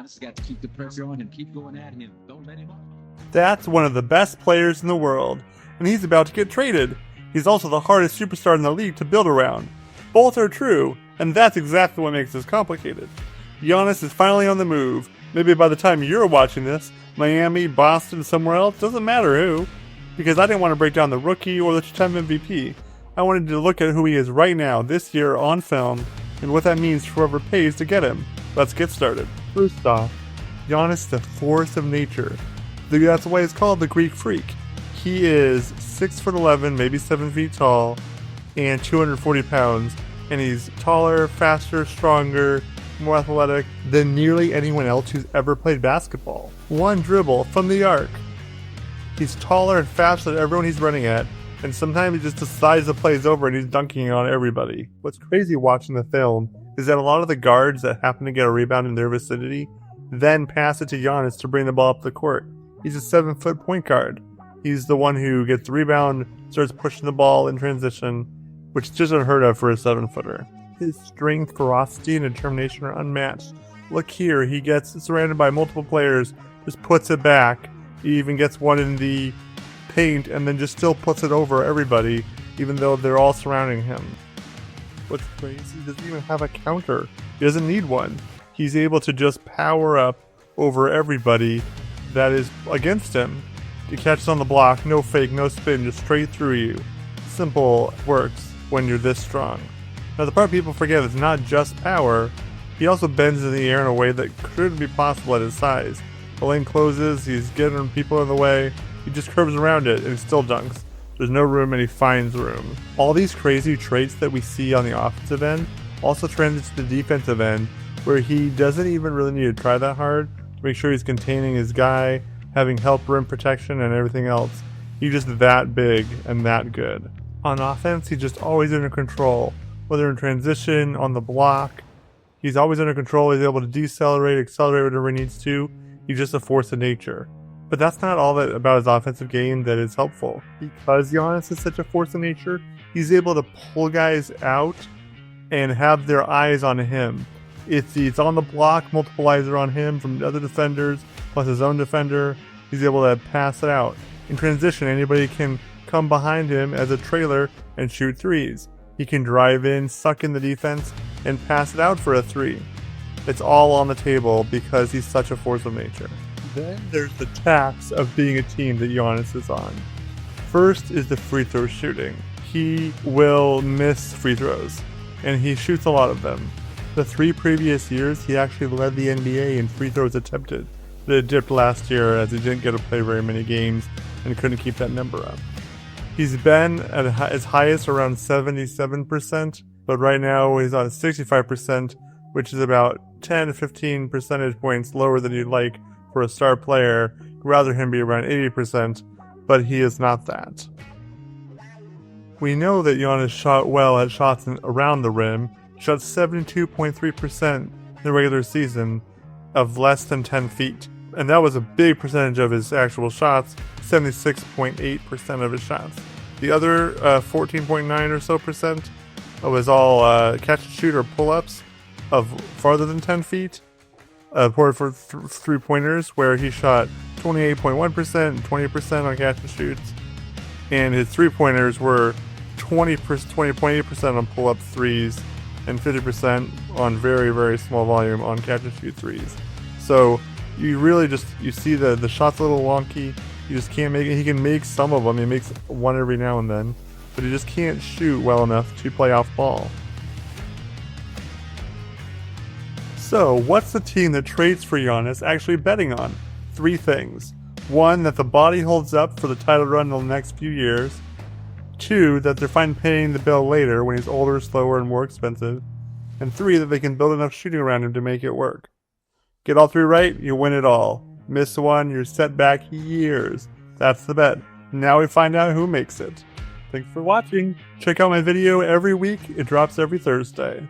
Giannis has got to keep the pressure on and keep going at him. Don't let him off. That's one of the best players in the world, and he's about to get traded. He's also the hardest superstar in the league to build around. Both are true, and that's exactly what makes this complicated. Giannis is finally on the move. Maybe by the time you're watching this, Miami, Boston, somewhere else, doesn't matter who. Because I didn't want to break down the rookie or the two-time MVP. I wanted to look at who he is right now, this year, on film, and what that means for whoever pays to get him. Let's get started. First off, Giannis is the force of nature. That's why he's called the Greek Freak. He is 6'11", maybe 7 feet tall, and 240 pounds. And he's taller, faster, stronger, more athletic than nearly anyone else who's ever played basketball. One dribble from the arc. He's taller and faster than everyone he's running at, and sometimes he just decides the play's over and he's dunking on everybody. What's crazy watching the film is that a lot of the guards that happen to get a rebound in their vicinity then pass it to Giannis to bring the ball up the court. He's a 7-foot point guard. He's the one who gets the rebound, starts pushing the ball in transition, which is just unheard of for a 7-footer. His strength, ferocity, and determination are unmatched. Look here, he gets surrounded by multiple players, just puts it back. He even gets one in the paint and then just still puts it over everybody, even though they're all surrounding him. What's crazy, he doesn't even have a counter. He doesn't need one. He's able to just power up over everybody that is against him. He catches on the block, no fake, no spin, just straight through you. Simple works when you're this strong. Now the part people forget is not just power, he also bends in the air in a way that couldn't be possible at his size. The lane closes, he's getting people in the way, he just curves around it and he still dunks. There's no room and he finds room. All these crazy traits that we see on the offensive end also translate to the defensive end, where he doesn't even really need to try that hard to make sure he's containing his guy, having help rim protection and everything else. He's just that big and that good. On offense, he's just always under control. Whether in transition, on the block, he's always under control. He's able to decelerate, accelerate whatever he needs to. He's just a force of nature. But that's not all that about his offensive game that is helpful. Because Giannis is such a force of nature, he's able to pull guys out and have their eyes on him. It's on the block, multiple eyes are on him from the other defenders, plus his own defender. He's able to pass it out. In transition, anybody can come behind him as a trailer and shoot threes. He can drive in, suck in the defense, and pass it out for a three. It's all on the table because he's such a force of nature. Then there's the tax of being a team that Giannis is on. First is the free throw shooting. He will miss free throws, and he shoots a lot of them. The 3 previous years, he actually led the NBA in free throws attempted. But it dipped last year as he didn't get to play very many games and couldn't keep that number up. He's been at as high as around 77%, but right now he's on 65%, which is about 10 to 15 percentage points lower than you'd like for a star player. I'd rather him be around 80%, but he is not that. We know that Giannis shot well at shots around the rim, shot 72.3% in the regular season of less than 10 feet. And that was a big percentage of his actual shots, 76.8% of his shots. The other 14.9 or so percent was all catch and shoot or pull-ups of farther than 10 feet. For three-pointers, where he shot 28.1% and 20% on catch and shoots. And his three-pointers were 20.8% on pull-up threes and 50% on very, very small volume on catch and shoot threes. So you really you see the shot's a little wonky. You just can't make it. He can make some of them. He makes one every now and then, but he just can't shoot well enough to play off ball. So what's the team that trades for Giannis actually betting on? 3 things. 1, that the body holds up for the title run in the next few years. 2, that they're fine paying the bill later when he's older, slower, and more expensive. And 3, that they can build enough shooting around him to make it work. Get all 3 right, you win it all. Miss one, you're set back years. That's the bet. Now we find out who makes it. Thanks for watching. Check out my video every week. It drops every Thursday.